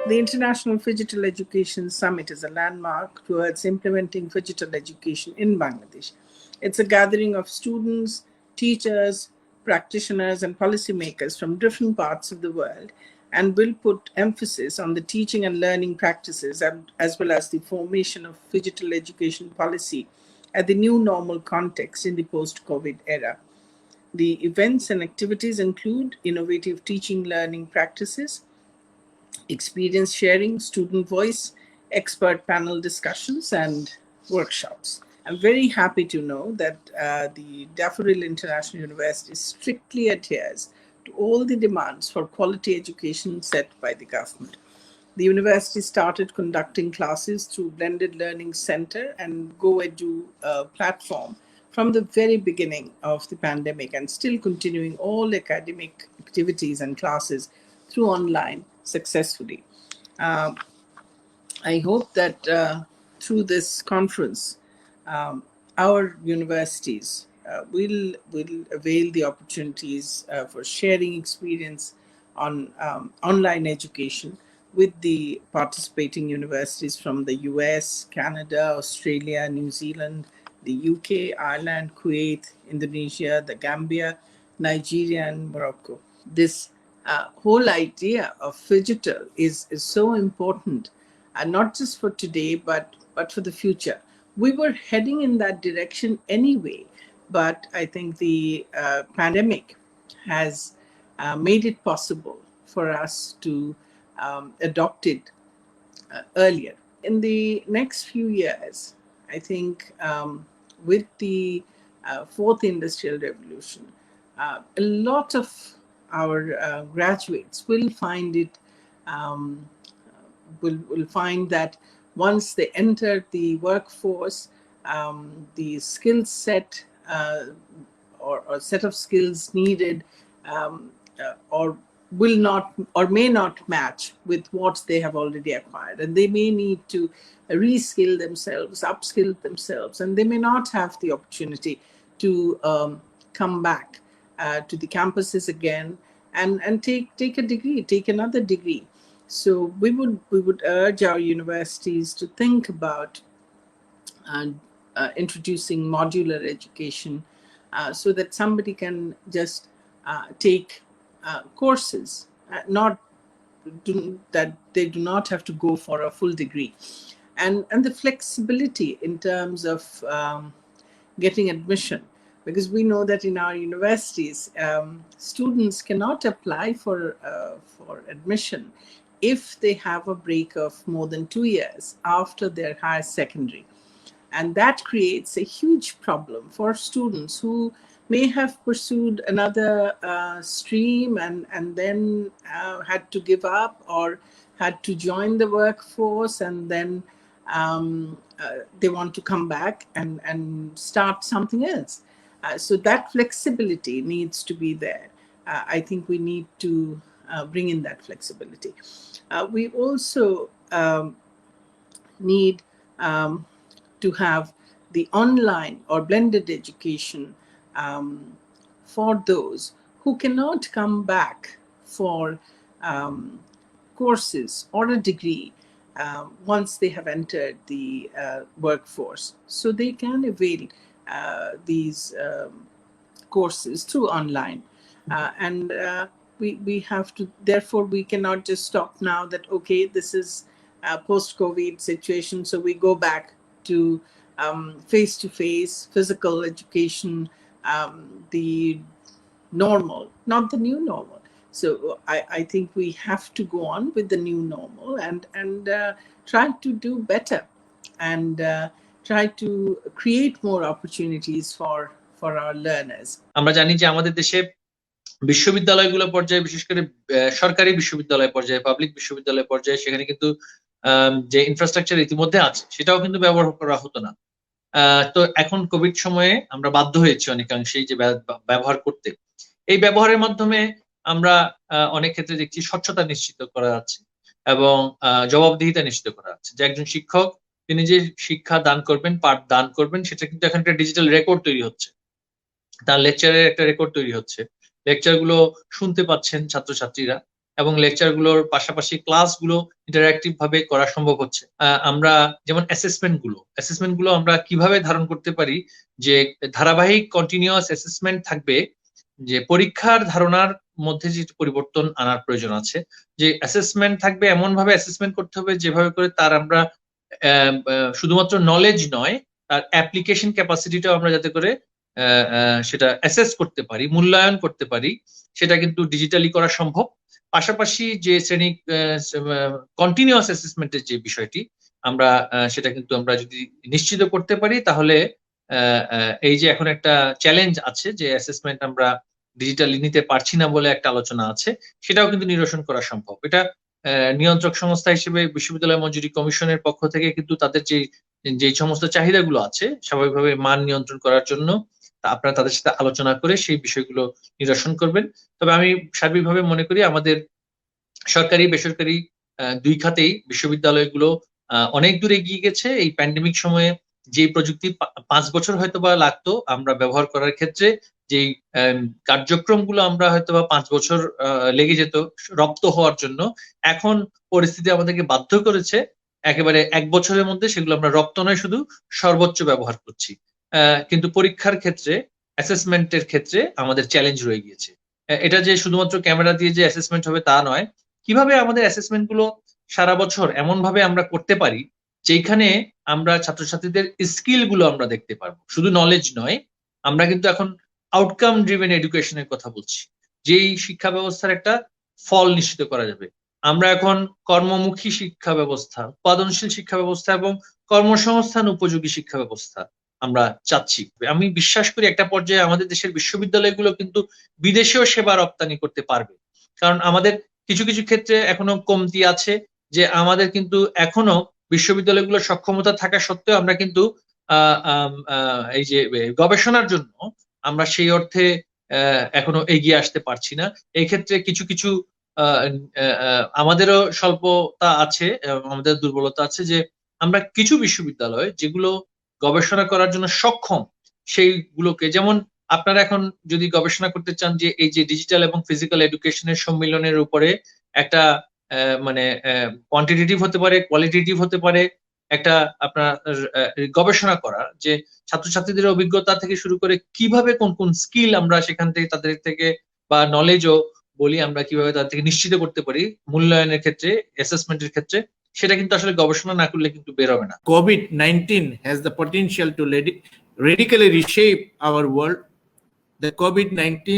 The International Phygital Education Summit is a landmark towards implementing phygital education in Bangladesh. It's a gathering of students, teachers, practitioners, and policymakers from different parts of the world and will put emphasis on the teaching and learning practices as well as the formation of phygital education policy at the new normal context in the post-COVID era. The events and activities include innovative teaching learning practices, experience sharing, student voice, expert panel discussions, and workshops. I'm very happy to know that the Daffodil International University strictly adheres to all the demands for quality education set by the government. The university started conducting classes through Blended Learning Center and GoEdu platform from the very beginning of the pandemic, and still continuing all academic activities and classes through online successfully. I hope that through this conference, our universities will avail the opportunities for sharing experience on online education with the participating universities from the US, Canada, Australia, New Zealand, the UK, Ireland, Kuwait, Indonesia, the Gambia, Nigeria, and Morocco. This whole idea of Phygital is so important, and not just for today, but for the future. We were heading in that direction anyway, but I think the pandemic has made it possible for us to adopt it earlier. In the next few years, I think with the fourth industrial revolution, a lot of our graduates will find it, will find that once they enter the workforce, the skill set or set of skills needed or will not or may not match with what they have already acquired, and they may need to reskill themselves, upskill themselves, and they may not have the opportunity to come back to the campuses again and take a degree, take another degree. So we would urge our universities to think about introducing modular education so that somebody can just take courses, that they do not have to go for a full degree, and the flexibility in terms of getting admission, because we know that in our universities, students cannot apply for admission if they have a break of more than 2 years after their higher secondary. And that creates a huge problem for students who may have pursued another stream and then had to give up or had to join the workforce, and then they want to come back and start something else. So that flexibility needs to be there. I think we need to bring in that flexibility. We also need to have the online or blended education for those who cannot come back for courses or a degree once they have entered the workforce. So they can avail these courses through online. And we have to, therefore, we cannot just stop now that, okay, this is a post-COVID situation, so we go back to face-to-face physical education, the normal, not the new normal. So I think we have to go on with the new normal and try to do better and try to create more opportunities for our learners. আমরা জানি যে আমাদের দেশে বিশ্ববিদ্যালয়গুলো পর্যায়ে, বিশেষ করে সরকারি বিশ্ববিদ্যালয় পর্যায়ে, পাবলিক বিশ্ববিদ্যালয় পর্যায়ে, সেখানে কিন্তু যে ইনফ্রাস্ট্রাকচার ইতিমধ্যে আছে সেটাও কিন্তু ব্যবহার করা হতো না। তো এখন কোভিড সময়ে আমরা বাধ্য হয়েছি অনেকাংশেই যে ব্যবহার করতে। এই ব্যবহারের মাধ্যমে আমরা অনেক ক্ষেত্রে দেখছি স্বচ্ছতা নিশ্চিত করা যাচ্ছে এবং জবাবদিহিতা নিশ্চিত করা যাচ্ছে, যে একজন শিক্ষক তিনি যে শিক্ষা দান করবেন, পাঠ দান করবেন, সেটা কিন্তু এখন একটা ডিজিটাল রেকর্ড তৈরি হচ্ছে, তার লেকচারের একটা রেকর্ড তৈরি হচ্ছে, লেকচার গুলো শুনতে পাচ্ছেন ছাত্রছাত্রীরা এবং লেকচারগুলোর পাশাপাশি ক্লাসগুলো ইন্টারঅ্যাক্টিভ ভাবে করা সম্ভব হচ্ছে। আমরা যেমন অ্যাসেসমেন্ট গুলো আমরা কিভাবে ধারণ করতে পারি, যে ধারাবাহিক কন্টিনিউয়াস অ্যাসেসমেন্ট থাকবে, যে পরীক্ষার ধারণার মধ্যে যে পরিবর্তন আনার প্রয়োজন আছে, যে অ্যাসেসমেন্ট থাকবে এমন ভাবে অ্যাসেসমেন্ট করতে হবে যেভাবে করে তার আমরা শুধুমাত্র নলেজ নয়, তার অ্যাপ্লিকেশন ক্যাপাসিটিটাও আমরা যাতে করে সেটা অ্যাসেস করতে পারি, মূল্যায়ন করতে পারি, সেটা কিন্তু ডিজিটালি করা সম্ভব। পাশাপাশি যে শ্রেণী কন্টিনিউয়াস অ্যাসেসমেন্টের যে বিষয়টি, আমরা সেটা কিন্তু আমরা যদি নিশ্চিত করতে পারি, তাহলে এই যে এখন একটা চ্যালেঞ্জ আছে যে অ্যাসেসমেন্ট আমরা ডিজিটালি নিতে পারছি না বলে একটা আলোচনা আছে, সেটাও কিন্তু নিরসন করা সম্ভব। এটা নিয়ন্ত্রক সংস্থা হিসেবে বিশ্ববিদ্যালয় মঞ্জুরি কমিশনের পক্ষ থেকে কিন্তু তাদের যে সমস্ত চাহিদাগুলো আছে স্বাভাবিকভাবে মান নিয়ন্ত্রণ করার জন্য আপনারা তাদের সাথে আলোচনা করে সেই বিষয়গুলো নিরসন করবেন। তবে আমি সার্বিকভাবে মনে করি আমাদের সরকারি বেসরকারি দুই খাতেই বিশ্ববিদ্যালয়গুলো অনেক দূর এগিয়ে গেছে। এই প্যান্ডেমিক সময়ে যে প্রযুক্তি 5 বছর হয়তোবা লাগতো আমরা ব্যবহার করার ক্ষেত্রে, যেই কার্যক্রমগুলো আমরা হয়তোবা 5 বছর লেগে যেত রপ্ত হওয়ার জন্য, এখন পরিস্থিতি আমাদেরকে বাধ্য করেছে একেবারে 1 বছরের মধ্যে সেগুলো আমরা রপ্ত নয় শুধু সর্বোচ্চ ব্যবহার করছি। কিন্তু পরীক্ষার ক্ষেত্রে, অ্যাসেসমেন্টের ক্ষেত্রে আমাদের চ্যালেঞ্জ রয়ে গিয়েছে। এটা যে শুধুমাত্র ক্যামেরা দিয়ে যে অ্যাসেসমেন্ট হবে তা নয়, কিভাবে আমাদের অ্যাসেসমেন্ট গুলো সারা বছর এমন ভাবে আমরা করতে পারি যেখানে আমরা ছাত্রছাত্রীদের স্কিল গুলো আমরা দেখতে পারবো, শুধু নলেজ নয়। আমরা কিন্তু এখন আউটকাম ড্রিভেন এডুকেশনের কথা বলছি, যেই শিক্ষা ব্যবস্থার একটা ফল নিশ্চিত করা যাবে। আমরা এখন কর্মমুখী শিক্ষা ব্যবস্থা, উৎপাদনশীল শিক্ষা ব্যবস্থা এবং কর্মসংস্থান উপযোগী শিক্ষা ব্যবস্থা আমরা চাচ্ছি। আমি বিশ্বাস করি একটা পর্যায়ে আমাদের দেশের বিশ্ববিদ্যালয়গুলো কিন্তু বিদেশেও সেবা রপ্তানি করতে পারবে, কারণ আমাদের কিছু কিছু ক্ষেত্রে এখনো কমতি আছে, যে আমাদের কিন্তু এখনো বিশ্ববিদ্যালয়গুলোর সক্ষমতা থাকা সত্ত্বেও আমরা কিন্তু এই যে গবেষণার জন্য আমরা সেই অর্থে এখনো এগিয়ে আসতে পারছি না। এই ক্ষেত্রে কিছু কিছু আমাদেরও স্বল্পতা আছে, আমাদের দুর্বলতা আছে, যে আমরা কিছু বিশ্ববিদ্যালয় যেগুলো গবেষণা করার জন্য সক্ষম, সেইগুলোকে, যেমন আপনারা এখন যদি গবেষণা করতে চান যে এই যে ডিজিটাল এবং ফিজিক্যাল এডুকেশনের সম্মিলনের উপরে একটা মানে কোয়ান্টিটেটিভ হতে পারে, কোয়ালিটেটিভ হতে পারে, একটা আপনার গবেষণা করা, যে ছাত্রছাত্রীদের অভিজ্ঞতা থেকে শুরু করে কিভাবে কোন কোন স্কিল আমরা সেখান থেকে তাদের থেকে বা নলেজও বলি আমরা কিভাবে তাদের থেকে নিশ্চিত করতে পারি মূল্যায়নের ক্ষেত্রে, অ্যাসেসমেন্টের ক্ষেত্রে, সেটা কিন্তু আসলে গবেষণা না করলে কিন্তু বের হবে না। COVID-19 has the potential to radically reshape our world. The COVID-19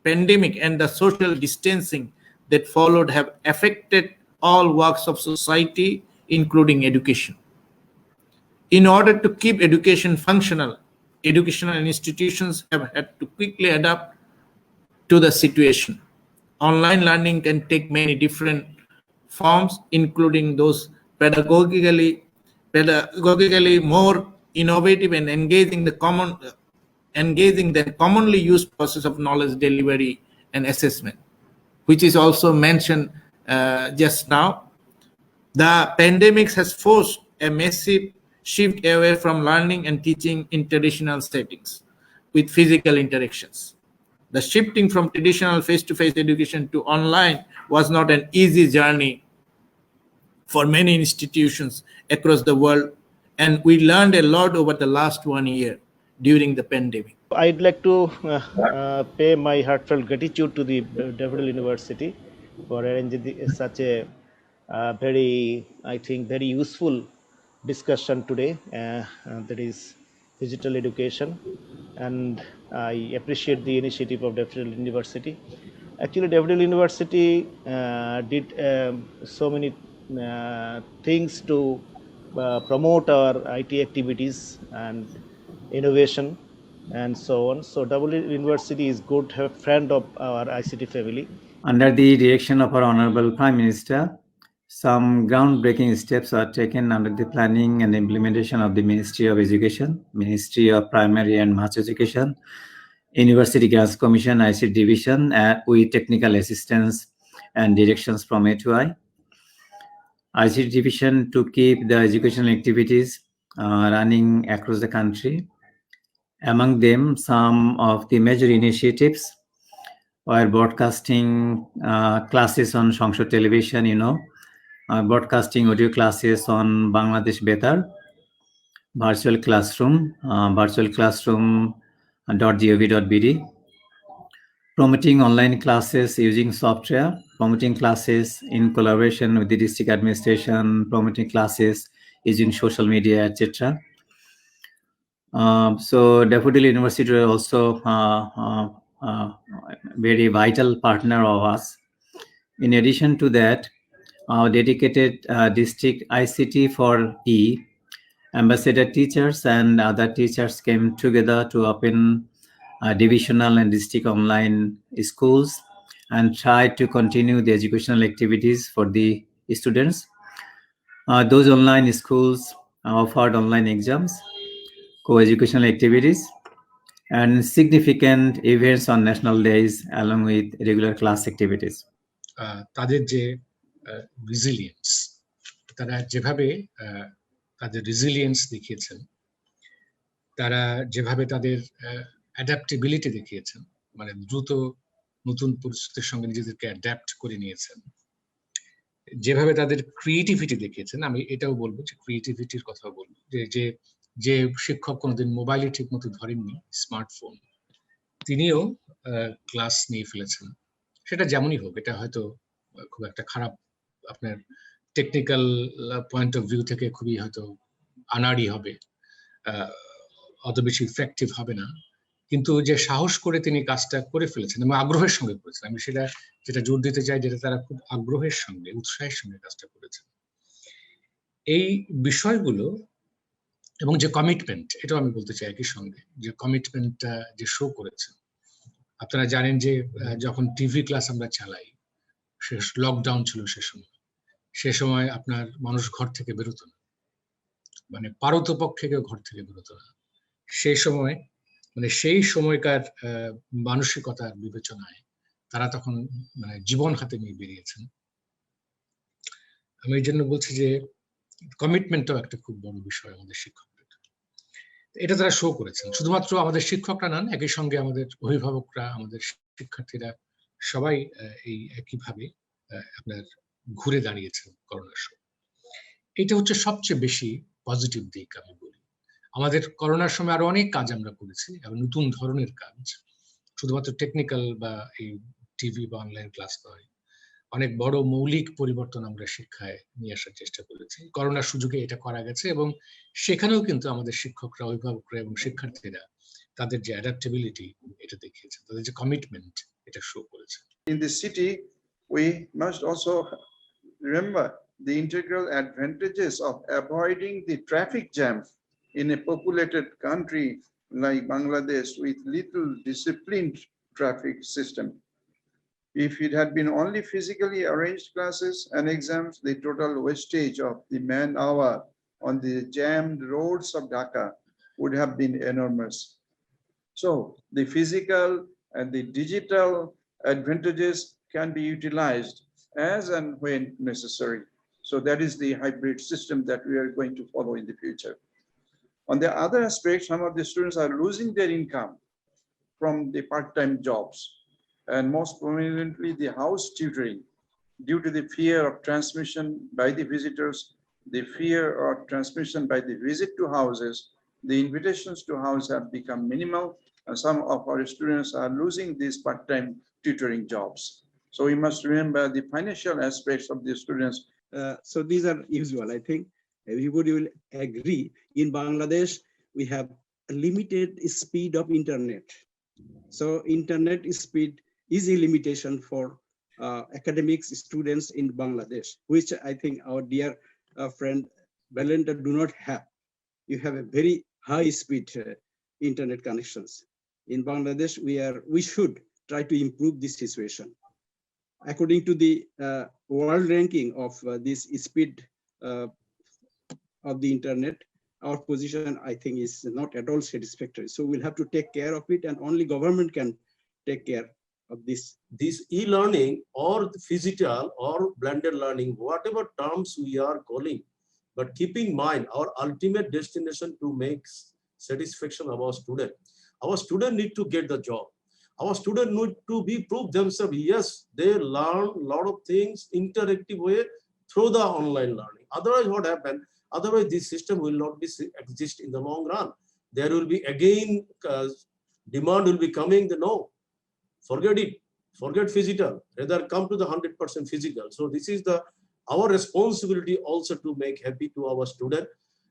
pandemic and the social distancing that followed have affected all walks of society, including education. In order to keep education functional, educational institutions have had to quickly adapt to the situation. Online learning can take many different forms, including those pedagogically more innovative and engaging the commonly used process of knowledge delivery and assessment, which is also mentioned just now. The pandemic has forced a massive shift away from learning and teaching in traditional settings with physical interactions. The shifting from traditional face-to-face education to online was not an easy journey for many institutions across the world, and we learned a lot over the last 1 year during the pandemic. I'd like to pay my heartfelt gratitude to the Daffodil University for arranging such a very, I think, very useful discussion today. That is digital education, and I appreciate the initiative of Daffodil University. Actually, Daffodil University did so many things to promote our IT activities and innovation and so on. So Daffodil University is good friend of our ICT family. Under the direction of our Honorable Prime Minister, some groundbreaking steps are taken under the planning and implementation of the Ministry of Education, Ministry of Primary and Mass Education, University Grants Commission, ICT Division, with technical assistance and directions from A2I. ICT Division to keep the educational activities running across the country. Among them, some of the major initiatives Or broadcasting classes on Sangsad television, broadcasting audio classes on Bangladesh Betar, virtual classroom.gov.bd, promoting online classes using software, promoting classes in collaboration with the district administration, promoting classes using social media, etc. So Daffodil University are also very vital partner of us. In addition to that, our dedicated district ICT for E ambassador teachers and other teachers came together to open divisional and district online schools and try to continue the educational activities for the students. Those online schools offered online exams, co-educational activities, and significant events on national days along with regular class activities. তাদের যে resilience, তারা যেভাবে তাদের resilience দেখিয়েছেন, তারা যেভাবে তাদের adaptability দেখিয়েছেন, মানে দ্রুত নতুন পরিস্থিতির সঙ্গে নিজেদেরকে অ্যাডাপ্ট করে নিয়েছেন, যেভাবে তাদের ক্রিয়েটিভিটি দেখিয়েছেন, আমি এটাও বলবো যে ক্রিয়েটিভিটির কথা বলবো, যে যে শিক্ষক কোনোদিন মোবাইলে ঠিক মতো ধরেননি, স্মার্টফোন, তিনিও ক্লাস নিয়ে ফেলেছেন। সেটা যেমনই হোক, এটা হয়তো খুব একটা খারাপ, আপনার টেকনিক্যাল পয়েন্ট অফ ভিউ থেকে খুবই হয়তো আনাড়ি হবে, অত বেশি ইফেক্টিভ হবে না, কিন্তু যে সাহস করে তিনি কাজটা করে ফেলেছেন এবং আগ্রহের সঙ্গে করেছেন, আমি সেটা যেটা জোর দিতে চাই, যেটা তারা খুব আগ্রহের সঙ্গে, উৎসাহের সঙ্গে কাজটা করেছেন। এই বিষয়গুলো এবং যে কমিটমেন্ট, এটাও আমি বলতে চাই একই সঙ্গে, যে কমিটমেন্টটা যে শো করেছেন। আপনারা জানেন যে যখন টিভি ক্লাস আমরা চালাই, লকডাউন ছিল সে সময় আপনার মানুষ ঘর থেকে বেরোতো না, মানে পারতপক্ষে কেউ ঘর থেকে বেরোতো না। সেই সময়, মানে সেই সময়কার মানসিকতার বিবেচনায় তারা তখন মানে জীবন হাতে নিয়ে বেরিয়েছেন। আমি এই জন্য বলছি যে কমিটমেন্টটাও একটা খুব বড় বিষয় আমাদের শিক্ষকদের, এটা তারা শো করেছেন। শুধুমাত্র আমাদের শিক্ষকরা নন, একই সঙ্গে আমাদের অভিভাবকরা, আমাদের শিক্ষার্থীরা সবাই এই একইভাবে আপনার ঘুরে দাঁড়িয়েছেন করোনার সময়। এটা হচ্ছে সবচেয়ে বেশি পজিটিভ দিক। আমি বলি, আমাদের করোনার সময় আরো অনেক কাজ আমরা করেছি, এবং নতুন ধরনের কাজ, শুধুমাত্র টেকনিক্যাল বা এই টিভি বা অনলাইন ক্লাস নয়, অনেক বড় মৌলিক পরিবর্তন আমরা শিক্ষায় নিয়ে আসার চেষ্টা করেছি। করোনার সুযোগে এটা করা গেছে, এবং সেখানেও কিন্তু আমাদের শিক্ষকরা, অভিভাবকরা এবং শিক্ষার্থীরা তাদের যে অ্যাডাপ্টেবিলিটি এটা দেখিয়েছে, তাদের যে কমিটমেন্ট এটা শো করেছে। In the city, we must also remember the integral advantages of avoiding the traffic jam in a populated country like Bangladesh with little disciplined traffic system. If it had been only physically arranged classes and exams, the total wastage of the man hour on the jammed roads of Dhaka would have been enormous. So the physical and the digital advantages can be utilized as and when necessary. So that is the hybrid system that we are going to follow in the future. On the other aspect, some of the students are losing their income from the part-time jobs, and most prominently the house tutoring, due to the fear of transmission by the visitors, the fear of transmission by the visit to houses. The invitations to house have become minimal, and some of our students are losing these part-time tutoring jobs. So we must remember the financial aspects of the students. So these are usual. I think everybody will agree. In Bangladesh, we have a limited speed of internet. So internet speed is a limitation for academics students in Bangladesh, which I think our dear friend Belinda do not have. You have a very high speed internet connections. In Bangladesh, we should try to improve this situation. According to the world ranking of this speed of the internet, our position, I think, is not at all satisfactory. So we'll have to take care of it, and only government can take care of this. This e-learning or phygital or blended learning, whatever terms we are calling, but keep in mind our ultimate destination to make satisfaction of our student. Our student need to get the job. Our students need to be proved themselves. Yes, they learn a lot of things interactive way through the online learning. Otherwise, what happened? Otherwise, this system will not be exist in the long run. There will be again demand will be coming. No, forget it. Forget Phygital. Rather come to the 100% physical. So this is our responsibility also to make happy to our student.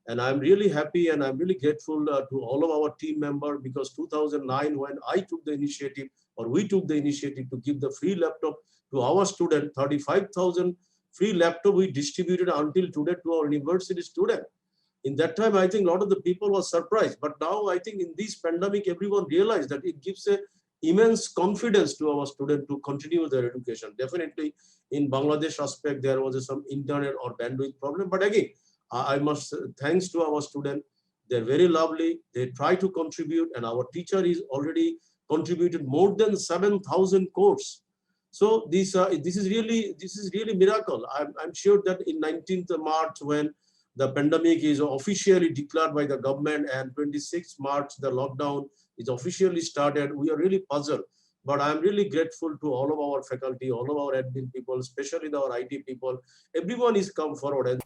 And I'm really happy and I'm really grateful to all of our team members, because 2009, when I took the initiative, or we took the initiative to give the free laptop to our student, 35,000 free laptop we distributed until today to our university student. In that time, I think a lot of the people were surprised. But now I think in this pandemic, everyone realized that it gives a immense confidence to our students to continue their education. Definitely in Bangladesh aspect, there was some internet or bandwidth problem. But again, I must thanks to our students. They're very lovely. They try to contribute, and our teacher is already contributed more than 7,000 courses. So this is really miracle. I'm sure that in 19th March, when the pandemic is officially declared by the government, and 26th March the lockdown is officially started, we are really puzzled. But I'm really grateful to all of our faculty, all of our admin people, especially our IT people. Everyone is come forward. And